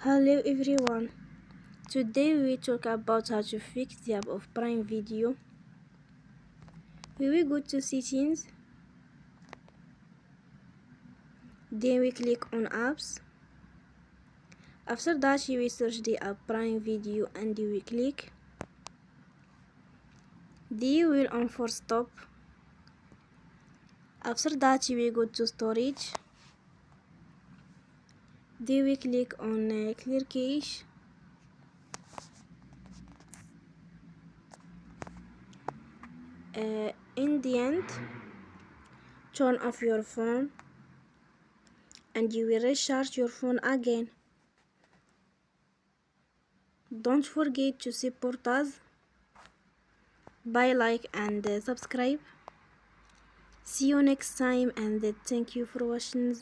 Hello everyone. Today we talk about how to fix the app of Prime Video. We will go to settings, then we click on apps. After that you will search the app Prime Video and you will click. Then you will on for stop. After that you will go to storage. Then we click on clear cache. In the end, turn off your phone and you will recharge your phone again. Don't forget to support us by like and subscribe. See you next time and thank you for watching.